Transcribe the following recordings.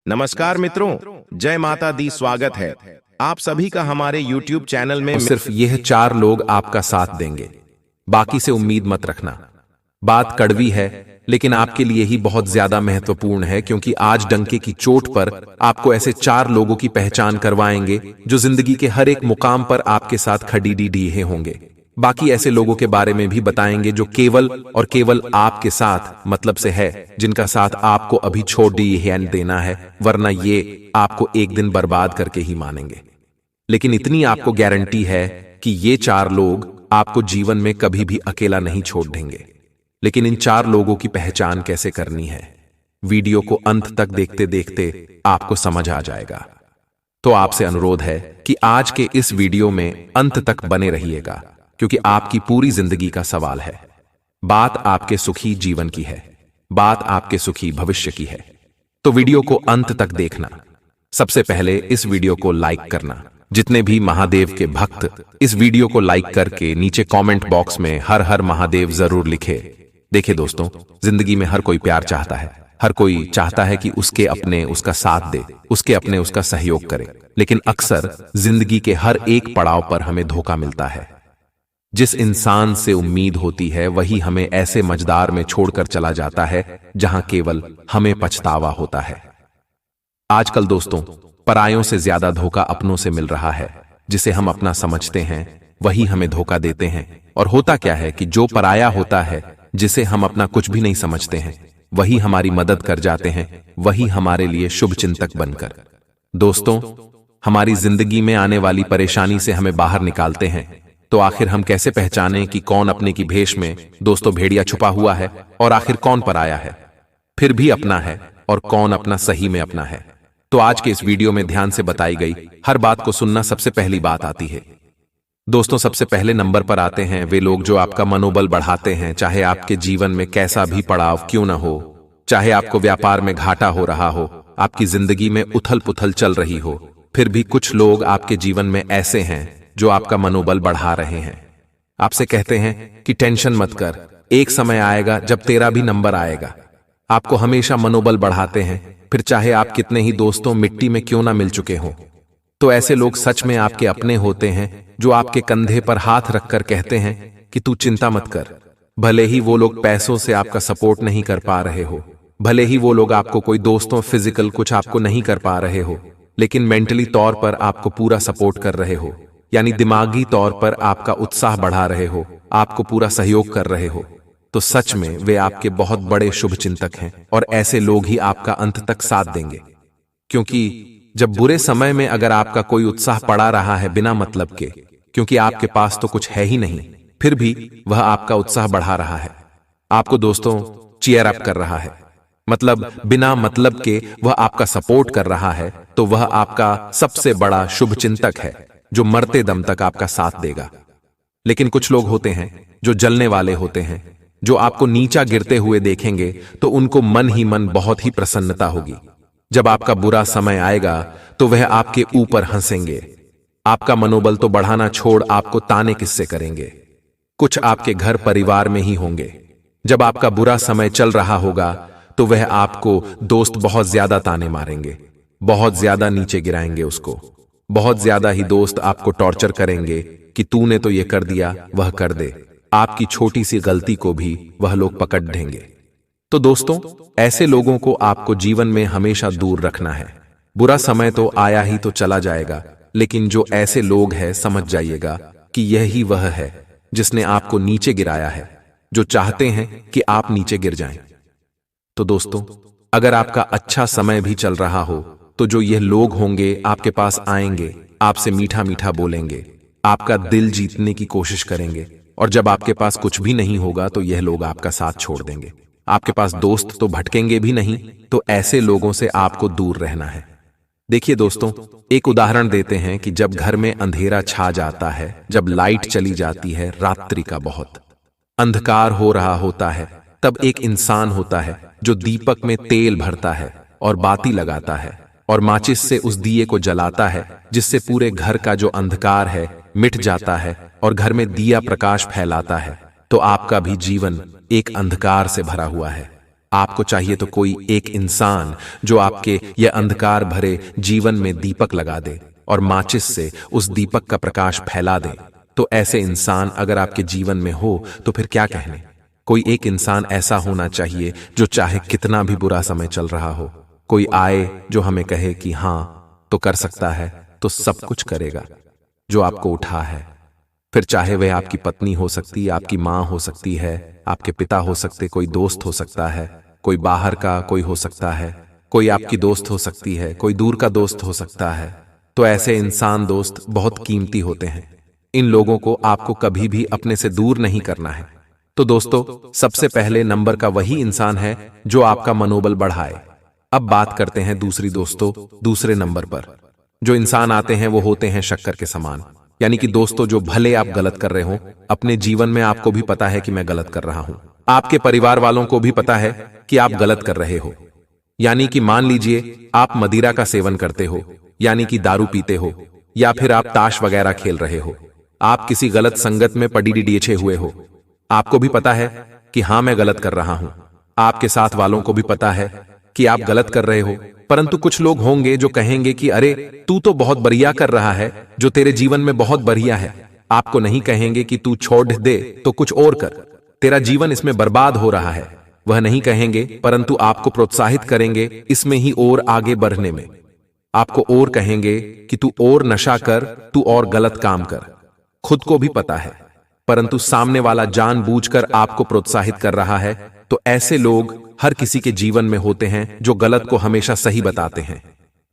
नमस्कार मित्रों, जय माता दी। स्वागत है आप सभी का हमारे YouTube चैनल में। सिर्फ यह 4 लोग आपका साथ देंगे, बाकी से उम्मीद मत रखना। बात कड़वी है, लेकिन आपके लिए ही बहुत ज्यादा महत्वपूर्ण है, क्योंकि आज डंके की चोट पर आपको ऐसे 4 लोगों की पहचान करवाएंगे जो जिंदगी के हर एक मुकाम पर आपके साथ खड़ीडीडीहे होंगे। बाकी ऐसे लोगों के बारे में भी बताएंगे जो केवल और केवल आपके साथ मतलब से है, जिनका साथ आपको अभी छोड़ देना है, वरना ये आपको एक दिन बर्बाद करके ही मानेंगे। लेकिन इतनी आपको गारंटी है कि ये 4 लोग आपको जीवन में कभी भी अकेला नहीं छोड़ देंगे। लेकिन इन 4 लोगों की पहचान कैसे करनी है, वीडियो को अंत तक देखते देखते आपको समझ आ जाएगा। तो आपसे अनुरोध है कि आज के इस वीडियो में अंत तक बने रहिएगा, क्योंकि आपकी पूरी जिंदगी का सवाल है। बात आपके सुखी जीवन की है, बात आपके सुखी भविष्य की है। तो वीडियो को अंत तक देखना। सबसे पहले इस वीडियो को लाइक करना। जितने भी महादेव के भक्त इस वीडियो को लाइक करके नीचे कमेंट बॉक्स में हर हर महादेव जरूर लिखे। देखिए दोस्तों, जिंदगी में हर कोई प्यार चाहता है, हर कोई चाहता है कि उसके अपने उसका साथ दे, उसके अपने उसका सहयोग करे। लेकिन अक्सर जिंदगी के हर एक पड़ाव पर हमें धोखा मिलता है। जिस इंसान से उम्मीद होती है वही हमें ऐसे मझदार में छोड़कर चला जाता है जहां केवल हमें पछतावा होता है। आजकल दोस्तों, परायों से ज्यादा धोखा अपनों से मिल रहा है। जिसे हम अपना समझते हैं वही हमें धोखा देते हैं। और होता क्या है कि जो पराया होता है, जिसे हम अपना कुछ भी नहीं समझते हैं, वही हमारी मदद कर जाते हैं, वही हमारे लिए शुभ चिंतक बनकर दोस्तों हमारी जिंदगी में आने वाली परेशानी से हमें बाहर निकालते हैं। तो आखिर हम कैसे पहचानें कि कौन अपने की भेष में दोस्तों भेड़िया छुपा हुआ है और आखिर कौन पराया है, फिर भी अपना है, और कौन अपना सही में अपना है। तो आज के इस वीडियो में ध्यान से बताई गई हर बात को सुनना सबसे पहली बात आती है। दोस्तों, सबसे पहले नंबर पर आते हैं वे लोग जो आपका मनोबल बढ़ाते हैं, चाहे आपके जीवन में कैसा भी पड़ाव क्यों न हो, चाहे आपको व्यापार में घाटा हो रहा हो, आपकी जिंदगी में उथल पुथल चल रही हो, फिर भी कुछ लोग आपके जीवन में ऐसे हैं जो आपका मनोबल बढ़ा रहे हैं। आपसे कहते हैं कि टेंशन मत कर, एक समय आएगा जब तेरा भी नंबर आएगा। आपको हमेशा मनोबल बढ़ाते हैं, फिर चाहे आप कितने ही दोस्तों मिट्टी में क्यों ना मिल चुके हों। तो ऐसे लोग सच में आपके अपने होते हैं, जो आपके कंधे पर हाथ रखकर कहते हैं कि तू चिंता मत कर। भले ही वो लोग पैसों से आपका सपोर्ट नहीं कर पा रहे हो, भले ही वो लोग आपको कोई दोस्तों फिजिकल कुछ आपको नहीं कर पा रहे हो, लेकिन मेंटली तौर पर आपको पूरा सपोर्ट कर रहे हो, यानी दिमागी तौर पर आपका उत्साह बढ़ा रहे हो, आपको पूरा सहयोग कर रहे हो। तो सच में वे आपके बहुत बड़े शुभ चिंतक हैं, और ऐसे लोग ही आपका अंत तक साथ देंगे। क्योंकि जब बुरे समय में अगर आपका कोई उत्साह पड़ा रहा है बिना मतलब के, क्योंकि आपके पास तो कुछ है ही नहीं, फिर भी वह आपका उत्साह बढ़ा रहा है, आपको दोस्तों चीयर अप कर रहा है, मतलब बिना मतलब के वह आपका सपोर्ट कर रहा है, तो वह आपका सबसे बड़ा शुभ चिंतक है, जो मरते दम तक आपका साथ देगा। लेकिन कुछ लोग होते हैं जो जलने वाले होते हैं, जो आपको नीचा गिरते हुए देखेंगे तो उनको मन ही मन बहुत ही प्रसन्नता होगी। जब आपका बुरा समय आएगा तो वह आपके ऊपर हंसेंगे, आपका मनोबल तो बढ़ाना छोड़ आपको ताने किस्से करेंगे। कुछ आपके घर परिवार में ही होंगे। जब आपका बुरा समय चल रहा होगा तो वह आपको दोस्त बहुत ज्यादा ताने मारेंगे, बहुत ज्यादा नीचे गिराएंगे उसको, बहुत ज्यादा ही दोस्त आपको टॉर्चर करेंगे कि तूने तो ये कर दिया, वह कर दे। आपकी छोटी सी गलती को भी वह लोग पकड़ देंगे। तो दोस्तों, ऐसे लोगों को आपको जीवन में हमेशा दूर रखना है। बुरा समय तो आया ही तो चला जाएगा, लेकिन जो ऐसे लोग हैं समझ जाइएगा कि यही वह है जिसने आपको नीचे गिराया है, जो चाहते हैं कि आप नीचे गिर जाएं। तो दोस्तों, अगर आपका अच्छा समय भी चल रहा हो तो जो यह लोग होंगे आपके पास आएंगे, आपसे मीठा मीठा बोलेंगे, आपका दिल जीतने की कोशिश करेंगे, और जब आपके पास कुछ भी नहीं होगा तो यह लोग आपका साथ छोड़ देंगे। आपके पास दोस्त तो भटकेंगे भी नहीं, तो ऐसे लोगों से आपको दूर रहना है। देखिए दोस्तों, एक उदाहरण देते हैं कि जब घर में अंधेरा छा जाता है, जब लाइट चली जाती है, रात्रि का बहुत अंधकार हो रहा होता है, तब एक इंसान होता है जो दीपक में तेल भरता है और बाती लगाता है और माचिस से उस दिए को जलाता है, जिससे पूरे घर का जो अंधकार है मिट जाता है और घर में दिया प्रकाश फैलाता है। तो आपका भी जीवन एक अंधकार से भरा हुआ है, आपको चाहिए तो कोई एक इंसान जो आपके यह अंधकार भरे जीवन में दीपक लगा दे और माचिस से उस दीपक का प्रकाश फैला दे। तो ऐसे इंसान अगर आपके जीवन में हो तो फिर क्या कहने। कोई एक इंसान ऐसा होना चाहिए जो चाहे कितना भी बुरा समय चल रहा हो, कोई आए जो हमें कहे कि हां तो कर सकता है, तो सब कुछ करेगा, जो आपको उठा है। फिर चाहे वह आपकी पत्नी हो सकती, आपकी मां हो सकती है, आपके पिता हो सकते, कोई दोस्त हो सकता है, कोई बाहर का कोई हो सकता है, कोई आपकी दोस्त हो सकती है, कोई दूर का दोस्त हो सकता है। तो ऐसे इंसान दोस्त बहुत कीमती होते हैं। इन लोगों को आपको कभी भी अपने से दूर नहीं करना है। तो दोस्तों, सबसे पहले नंबर का वही इंसान है जो आपका मनोबल बढ़ाए। अब बात करते हैं दूसरे नंबर पर जो इंसान आते हैं वो होते हैं शक्कर के समान। यानी कि दोस्तों, जो भले आप गलत कर रहे हो, अपने जीवन में आपको भी पता है कि मैं गलत कर रहा हूं, आपके परिवार वालों को भी पता है कि आप गलत कर रहे हो। यानी कि मान लीजिए आप मदिरा का सेवन करते हो, यानी कि दारू पीते हो, या फिर आप ताश वगैरह खेल रहे हो, आप किसी गलत संगत में पड़ीडीछे हुए हो, आपको भी पता है कि हां मैं गलत कर रहा हूं, आपके साथ वालों को भी पता है कि आप गलत कर रहे हो। परंतु कुछ लोग होंगे जो कहेंगे कि अरे तू तो बहुत बढ़िया कर रहा है, जो तेरे जीवन में बहुत बढ़िया है। आपको नहीं कहेंगे कि तू छोड़ दे तो कुछ और कर, तेरा जीवन इसमें बर्बाद हो रहा है, वह नहीं कहेंगे, परंतु आपको प्रोत्साहित करेंगे इसमें ही और आगे बढ़ने में। आपको और कहेंगे कि तू और नशा कर, तू और गलत काम कर। खुद को भी पता है, परंतु सामने वाला जानबूझकर आपको प्रोत्साहित कर रहा है। तो ऐसे लोग हर किसी के जीवन में होते हैं जो गलत को हमेशा सही बताते हैं।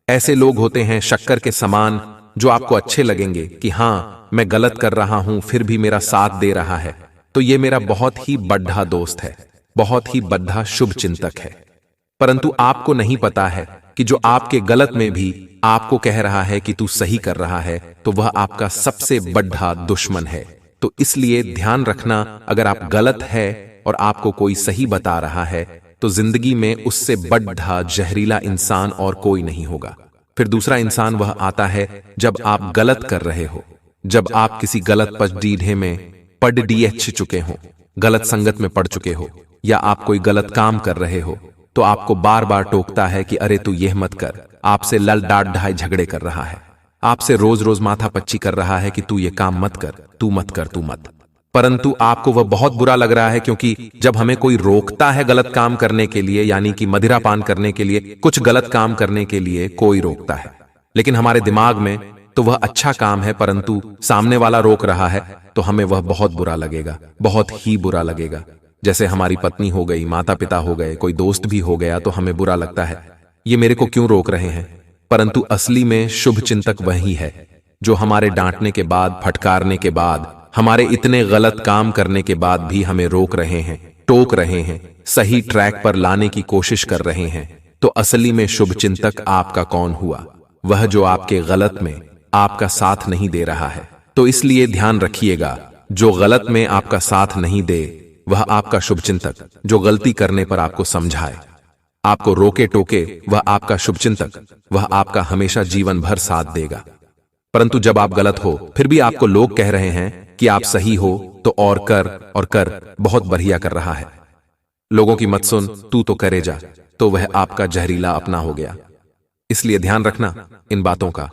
ऐसे लोग होते हैं शक्कर के समान जो आपको अच्छे लगेंगे कि हां मैं गलत कर रहा हूं फिर भी मेरा साथ दे रहा है, तो ये मेरा बहुत ही बढ़ा दोस्त है, बहुत ही बढ़ा शुभ चिंतक है। परंतु आपको नहीं पता है कि जो आपके गलत में भी आपको कह रहा है कि तू सही कर रहा है, तो वह आपका सबसे बढ़ा दुश्मन है। तो इसलिए ध्यान रखना, अगर आप गलत है और आपको कोई सही बता रहा है तो जिंदगी में उससे बढ़ा जहरीला इंसान और कोई नहीं होगा। फिर दूसरा इंसान वह आता है जब आप गलत कर रहे हो, जब आप किसी गलत पगडंडी में पड़ चुके हो, गलत संगत में पड़ चुके हो, या आप कोई गलत काम कर रहे हो, तो आपको बार बार टोकता है कि अरे तू यह मत कर, आपसे लल डांट ढाई झगड़े कर रहा है, आपसे रोज रोज माथा पच्ची कर रहा है कि तू ये काम मत कर, तू मत कर, तू मत। परंतु आपको वह बहुत बुरा लग रहा है, क्योंकि जब हमें कोई रोकता है गलत काम करने के लिए, यानी कि मदिरा पान करने के लिए, कुछ गलत काम करने के लिए कोई रोकता है, लेकिन हमारे दिमाग में तो वह अच्छा काम है, परंतु सामने वाला रोक रहा है, तो हमें वह बहुत बुरा लगेगा, बहुत ही बुरा लगेगा। जैसे हमारी पत्नी हो गई, माता पिता हो गए, कोई दोस्त भी हो गया, तो हमें बुरा लगता है ये मेरे को क्यों रोक रहे हैं। परंतु असली में शुभ चिंतक वही है जो हमारे डांटने के बाद, फटकारने के बाद, हमारे इतने गलत काम करने के बाद भी हमें रोक रहे हैं, टोक रहे हैं, सही ट्रैक पर लाने की कोशिश कर रहे हैं। तो असली में शुभ चिंतक आपका कौन हुआ? वह जो आपके गलत में आपका साथ नहीं दे रहा है। तो इसलिए ध्यान रखिएगा, जो गलत में आपका साथ नहीं दे वह आपका शुभ चिंतक, जो गलती करने पर आपको समझाए, आपको रोके टोके, वह आपका शुभ चिंतक, वह आपका हमेशा जीवन भर साथ देगा। परंतु जब आप गलत हो फिर भी आपको लोग कह रहे हैं कि आप सही हो, तो और कर बहुत बढ़िया कर रहा है, लोगों की मत सुन, तू तो करे जा, तो वह आपका जहरीला अपना हो गया। इसलिए ध्यान रखना इन बातों का।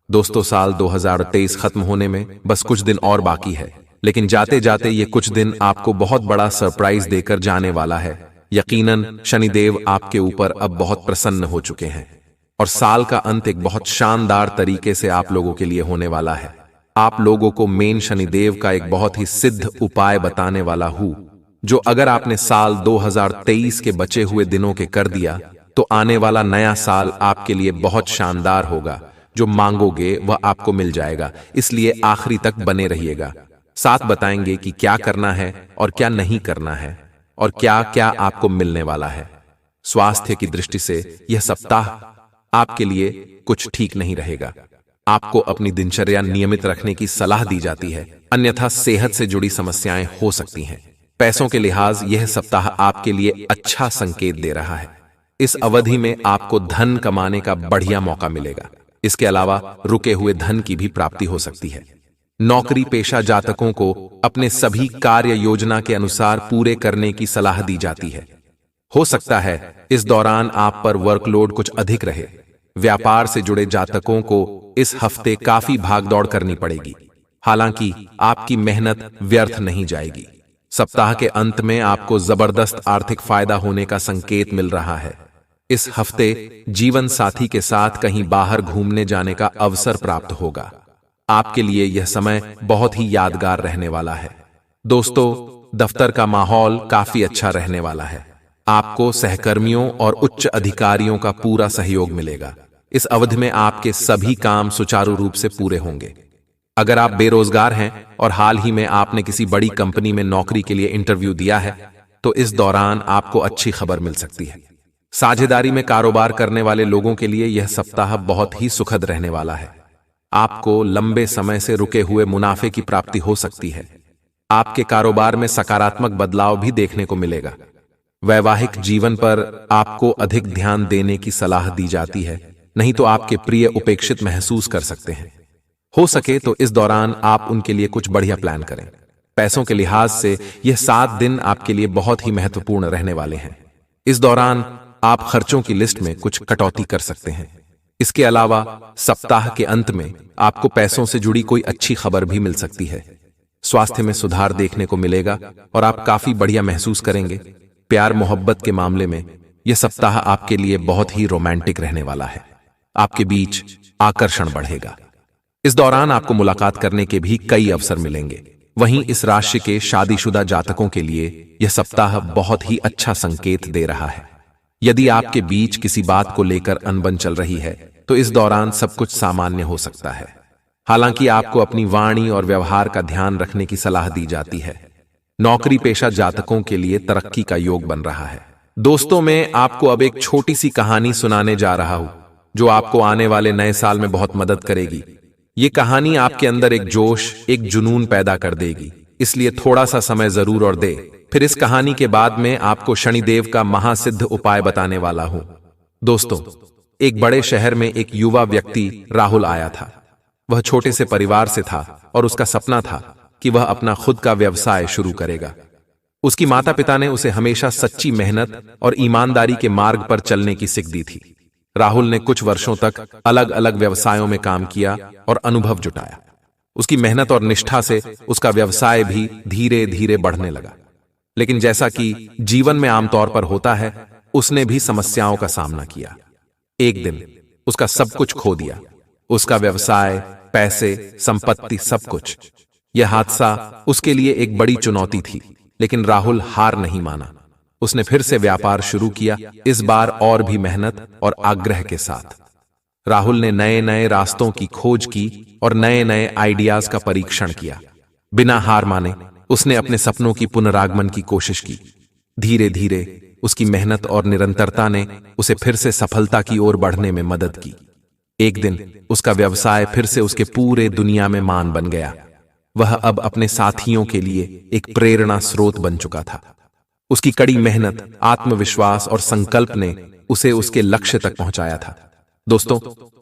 दोस्तों, साल 2023 खत्म होने में बस कुछ दिन और बाकी है, लेकिन जाते जाते ये कुछ दिन आपको बहुत बड़ा सरप्राइज देकर जाने वाला है। यकीनन शनिदेव आपके ऊपर अब बहुत प्रसन्न हो चुके हैं और साल का अंत एक बहुत शानदार तरीके से आप लोगों के लिए होने वाला है। आप लोगों को मेन शनिदेव का एक बहुत ही सिद्ध उपाय बताने वाला हूं, जो अगर आपने साल 2023 के बचे हुए दिनों के कर दिया तो आने वाला नया साल आपके लिए बहुत शानदार होगा। जो मांगोगे वह आपको मिल जाएगा, इसलिए आखिरी तक बने रहिएगा। साथ बताएंगे कि क्या करना है और क्या नहीं करना है और क्या क्या आपको मिलने वाला है। स्वास्थ्य की दृष्टि से यह सप्ताह आपके लिए कुछ ठीक नहीं रहेगा। आपको अपनी दिनचर्या नियमित रखने की सलाह दी जाती है, अन्यथा सेहत से जुड़ी समस्याएं हो सकती हैं। पैसों के लिहाज यह सप्ताह आपके लिए अच्छा संकेत दे रहा है। इस अवधि में आपको धन कमाने का बढ़िया मौका मिलेगा। इसके अलावा रुके हुए धन की भी प्राप्ति हो सकती है। नौकरी पेशा जातकों को अपने सभी कार्य योजना के अनुसार पूरे करने की सलाह दी जाती है। हो सकता है इस दौरान आप पर वर्कलोड कुछ अधिक रहे। व्यापार से जुड़े जातकों को इस हफ्ते काफी भागदौड़ करनी पड़ेगी, हालांकि आपकी मेहनत व्यर्थ नहीं जाएगी। सप्ताह के अंत में आपको जबरदस्त आर्थिक फायदा होने का संकेत मिल रहा है। इस हफ्ते जीवन साथी के साथ कहीं बाहर घूमने जाने का अवसर प्राप्त होगा। आपके लिए यह समय बहुत ही यादगार रहने वाला है। दोस्तों, दफ्तर का माहौल काफी अच्छा रहने वाला है। आपको सहकर्मियों और उच्च अधिकारियों का पूरा सहयोग मिलेगा। इस अवधि में आपके सभी काम सुचारू रूप से पूरे होंगे। अगर आप बेरोजगार हैं और हाल ही में आपने किसी बड़ी कंपनी में नौकरी के लिए इंटरव्यू दिया है, तो इस दौरान आपको अच्छी खबर मिल सकती है। साझेदारी में कारोबार करने वाले लोगों के लिए यह सप्ताह बहुत ही सुखद रहने वाला है। आपको लंबे समय से रुके हुए मुनाफे की प्राप्ति हो सकती है। आपके कारोबार में सकारात्मक बदलाव भी देखने को मिलेगा। वैवाहिक जीवन पर आपको अधिक ध्यान देने की सलाह दी जाती है, नहीं तो आपके प्रिय उपेक्षित महसूस कर सकते हैं। हो सके तो इस दौरान आप उनके लिए कुछ बढ़िया प्लान करें। पैसों के लिहाज से यह 7 दिन आपके लिए बहुत ही महत्वपूर्ण रहने वाले हैं। इस दौरान आप खर्चों की लिस्ट में कुछ कटौती कर सकते हैं। इसके अलावा सप्ताह के अंत में आपको पैसों से जुड़ी कोई अच्छी खबर भी मिल सकती है। स्वास्थ्य में सुधार देखने को मिलेगा और आप काफी बढ़िया महसूस करेंगे। प्यार मोहब्बत के मामले में यह सप्ताह आपके लिए बहुत ही रोमांटिक रहने वाला है। आपके बीच आकर्षण बढ़ेगा। इस दौरान आपको मुलाकात करने के भी कई अवसर मिलेंगे। वहीं इस राशि के शादीशुदा जातकों के लिए यह सप्ताह बहुत ही अच्छा संकेत दे रहा है। यदि आपके बीच किसी बात को लेकर अनबन चल रही है, तो इस दौरान सब कुछ सामान्य हो सकता है। हालांकि आपको अपनी वाणी और व्यवहार का ध्यान रखने की सलाह दी जाती है। नौकरी पेशा जातकों के लिए तरक्की का योग बन रहा है। दोस्तों, मैं आपको अब एक छोटी सी कहानी सुनाने जा रहा हूं, जो आपको आने वाले नए साल में बहुत मदद करेगी। ये कहानी आपके अंदर एक जोश, एक जुनून पैदा कर देगी, इसलिए थोड़ा सा समय जरूर और दे। फिर इस कहानी के बाद में आपको शनिदेव का महासिद्ध उपाय बताने वाला हूं। दोस्तों, एक बड़े शहर में एक युवा व्यक्ति राहुल आया था। वह छोटे से परिवार से था और उसका सपना था कि वह अपना खुद का व्यवसाय शुरू करेगा। उसकी माता पिता ने उसे हमेशा सच्ची मेहनत और ईमानदारी के मार्ग पर चलने की सीख दी थी। राहुल ने कुछ वर्षों तक अलग अलग व्यवसायों में काम किया और अनुभव जुटाया। उसकी मेहनत और निष्ठा से उसका व्यवसाय भी धीरे धीरे बढ़ने लगा। लेकिन जैसा कि जीवन में आमतौर पर होता है, उसने भी समस्याओं का सामना किया। एक दिन उसका सब कुछ खो दिया, उसका व्यवसाय, पैसे, संपत्ति, सब कुछ। यह हादसा उसके लिए एक बड़ी चुनौती थी, लेकिन राहुल हार नहीं माना। उसने फिर से व्यापार शुरू किया, इस बार और भी मेहनत और आग्रह के साथ। राहुल ने नए नए रास्तों की खोज की और नए नए आइडियाज का परीक्षण किया। बिना हार माने उसने अपने सपनों की पुनरागमन की कोशिश की। धीरे धीरे उसकी मेहनत और निरंतरता ने उसे फिर से सफलता की ओर बढ़ने में मदद की। एक दिन उसका व्यवसाय फिर से उसके पूरे दुनिया में मान बन गया। वह अब अपने साथियों के लिए एक प्रेरणा स्रोत बन चुका था। उसकी कड़ी मेहनत, आत्मविश्वास और संकल्प ने उसे उसके लक्ष्य तक पहुंचाया था। दोस्तों,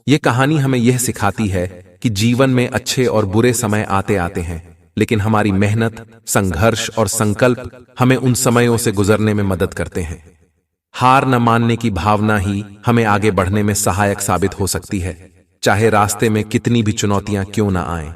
यह कहानी हमें यह सिखाती है कि जीवन में अच्छे और बुरे समय आते आते हैं, लेकिन हमारी मेहनत, संघर्ष और संकल्प हमें उन समयों से गुजरने में मदद करते हैं। हार न मानने की भावना ही हमें आगे बढ़ने में सहायक साबित हो सकती है, चाहे रास्ते में कितनी भी चुनौतियां क्यों न आएं।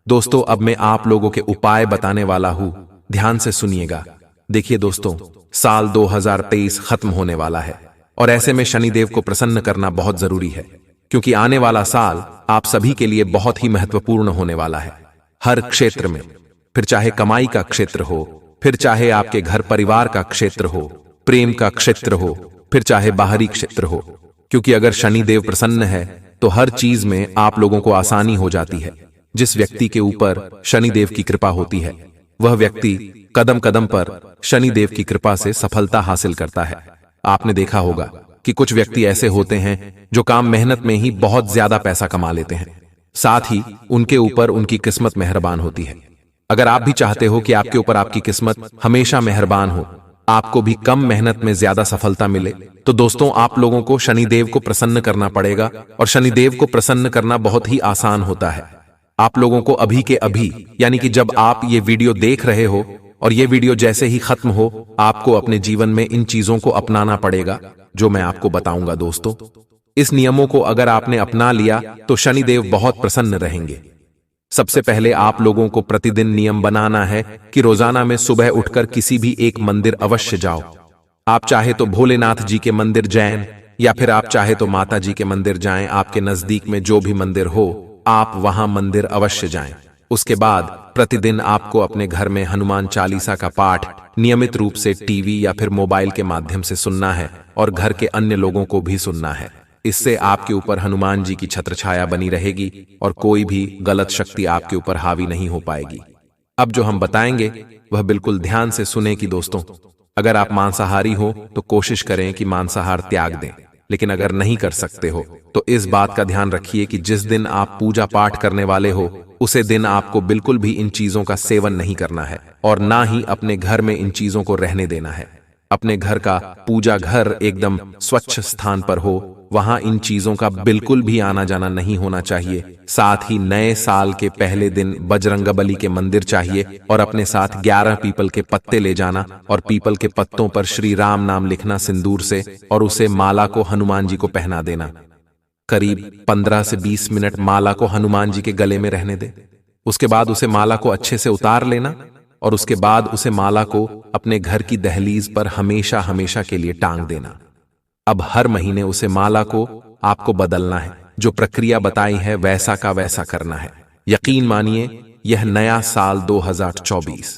दोस्तों, अब मैं आप लोगों के उपाय बताने वाला हूं, ध्यान से सुनिएगा। देखिए दोस्तों, साल 2023 खत्म होने वाला है और ऐसे में शनिदेव को प्रसन्न करना बहुत जरूरी है, क्योंकि आने वाला साल आप सभी के लिए बहुत ही महत्वपूर्ण होने वाला है। हर क्षेत्र में, फिर चाहे कमाई का क्षेत्र हो, फिर चाहे आपके घर परिवार का क्षेत्र हो, प्रेम का क्षेत्र हो, फिर चाहे बाहरी क्षेत्र हो, क्योंकि अगर शनिदेव प्रसन्न है तो हर चीज में आप लोगों को आसानी हो जाती है। जिस व्यक्ति के ऊपर शनिदेव की कृपा होती है, वह व्यक्ति कदम कदम पर शनिदेव की कृपा से सफलता हासिल करता है। आपने देखा होगा कि कुछ व्यक्ति ऐसे होते हैं जो काम मेहनत में ही बहुत ज्यादा पैसा कमा लेते हैं, साथ ही उनके ऊपर उनकी किस्मत मेहरबान होती है। अगर आप भी चाहते हो कि आपके ऊपर आपकी किस्मत हमेशा मेहरबान हो, आपको भी कम मेहनत में ज्यादा सफलता मिले, तो दोस्तों आप लोगों को शनिदेव को प्रसन्न करना पड़ेगा। और शनिदेव को प्रसन्न करना बहुत ही आसान होता है। आप लोगों को अभी के अभी, यानी कि जब आप ये वीडियो देख रहे हो, और ये वीडियो जैसे ही खत्म हो आपको अपने जीवन में इन चीजों को अपनाना पड़ेगा जो मैं आपको बताऊंगा दोस्तों। इस नियमों को अगर आपने अपना लिया तो शनिदेव बहुत प्रसन्न रहेंगे। सबसे पहले आप लोगों को प्रतिदिन नियम बनाना है कि रोजाना में सुबह उठकर किसी भी एक मंदिर अवश्य जाओ। आप चाहे तो भोलेनाथ जी के मंदिर जाएं या फिर आप चाहे तो माता जी के मंदिर जाएं, आपके नजदीक में जो भी मंदिर हो आप वहां मंदिर अवश्य जाएं। उसके बाद प्रतिदिन आपको अपने घर में हनुमान चालीसा का पाठ नियमित रूप से टीवी या फिर मोबाइल के माध्यम से सुनना है और घर के अन्य लोगों को भी सुनना है। इससे आपके ऊपर हनुमान जी की छत्रछाया बनी रहेगी और कोई भी गलत शक्ति आपके ऊपर हावी नहीं हो पाएगी। अब जो हम बताएंगे वह बिल्कुल ध्यान से सुने कि दोस्तों, अगर आप मांसाहारी हो तो कोशिश करें कि मांसाहार त्याग दें, लेकिन अगर नहीं कर सकते हो तो इस बात का ध्यान रखिए कि जिस दिन आप पूजा पाठ करने वाले हो उसे दिन आपको बिल्कुल भी इन चीजों का सेवन नहीं करना है और ना ही अपने घर में इन चीजों को रहने देना है। अपने घर का पूजा घर एकदम स्वच्छ स्थान पर हो, वहां इन चीजों का बिल्कुल भी आना जाना नहीं होना चाहिए। साथ ही नए साल के पहले दिन बजरंगबली के मंदिर चाहिए और अपने साथ 11 पीपल के पत्ते ले जाना और पीपल के पत्तों पर श्री राम नाम लिखना सिंदूर से और उसे माला को हनुमान जी को पहना देना। करीब 15 से 20 मिनट माला को हनुमान जी के गले में रहने दे। उसके बाद उसे माला को अच्छे से उतार लेना और उसके बाद उसे माला को अपने घर की दहलीज पर हमेशा हमेशा के लिए टांग देना। अब हर महीने उसे माला को आपको बदलना है। जो प्रक्रिया बताई है वैसा का वैसा करना है। यकीन मानिए यह नया साल 2024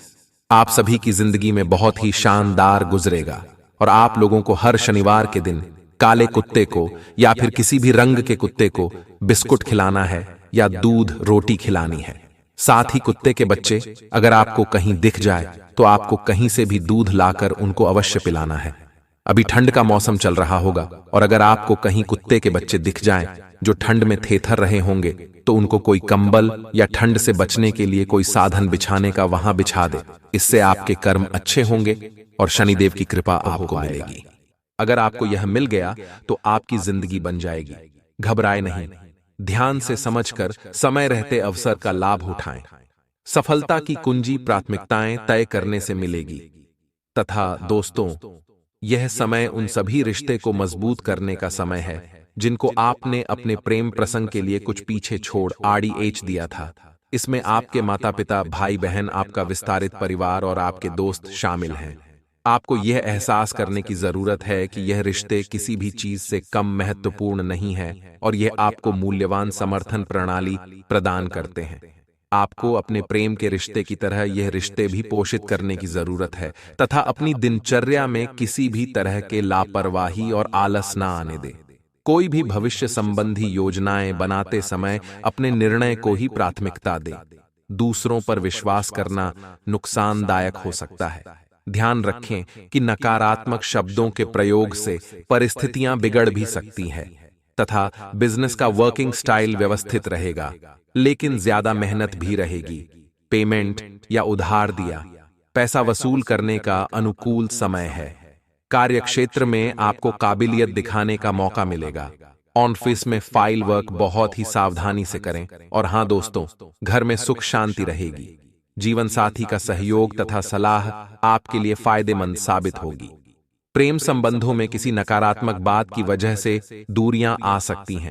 आप सभी की जिंदगी में बहुत ही शानदार गुजरेगा और आप लोगों को हर शनिवार के दिन काले कुत्ते को या फिर किसी भी रंग के कुत्ते को बिस्कुट खिलाना है या दूध रोटी खिलानी है। साथ ही कुत्ते के बच्चे अगर आपको कहीं दिख जाए तो आपको कहीं से भी दूध लाकर उनको अवश्य पिलाना है। अभी ठंड का मौसम चल रहा होगा और अगर आपको कहीं कुत्ते के बच्चे दिख जाएं जो ठंड में थेथर रहे होंगे तो उनको कोई कंबल या ठंड से बचने के लिए कोई साधन बिछाने का वहां बिछा दे। इससे आपके कर्म अच्छे होंगे और शनिदेव की कृपा आपको मिलेगी। अगर आपको यह मिल गया तो आपकी जिंदगी बन जाएगी। घबराए नहीं, ध्यान से समझकर समय रहते अवसर का लाभ उठाएं। सफलता की कुंजी प्राथमिकताएं तय करने से मिलेगी। तथा दोस्तों, यह समय उन सभी रिश्ते को मजबूत करने का समय है जिनको आपने अपने प्रेम प्रसंग के लिए कुछ पीछे छोड़ आड़ी एच दिया था। इसमें आपके माता पिता, भाई बहन, आपका विस्तारित परिवार और आपके दोस्त शामिल हैं। आपको यह एहसास करने की जरूरत है कि यह रिश्ते किसी भी चीज से कम महत्वपूर्ण नहीं है और यह आपको मूल्यवान समर्थन प्रणाली प्रदान करते हैं। आपको अपने प्रेम के रिश्ते की तरह यह रिश्ते भी पोषित करने की जरूरत है तथा अपनी दिनचर्या में किसी भी तरह के लापरवाही और आलस ना आने दे। कोई भी भविष्य संबंधी योजनाएं बनाते समय अपने निर्णय को ही प्राथमिकता दे। दूसरों पर विश्वास करना नुकसानदायक हो सकता है। ध्यान रखें कि नकारात्मक शब्दों के प्रयोग से परिस्थितियां बिगड़ भी सकती हैं तथा बिजनेस का वर्किंग स्टाइल व्यवस्थित रहेगा, लेकिन ज्यादा मेहनत भी रहेगी। पेमेंट या उधार दिया पैसा वसूल करने का अनुकूल समय है। कार्यक्षेत्र में आपको काबिलियत दिखाने का मौका मिलेगा। ऑफिस में फाइल वर्क बहुत ही सावधानी से करें। और हां दोस्तों, घर में सुख शांति रहेगी। जीवन साथी का सहयोग तथा सलाह आपके लिए फायदेमंद साबित होगी। प्रेम संबंधों में किसी नकारात्मक बात की वजह से दूरियां आ सकती हैं।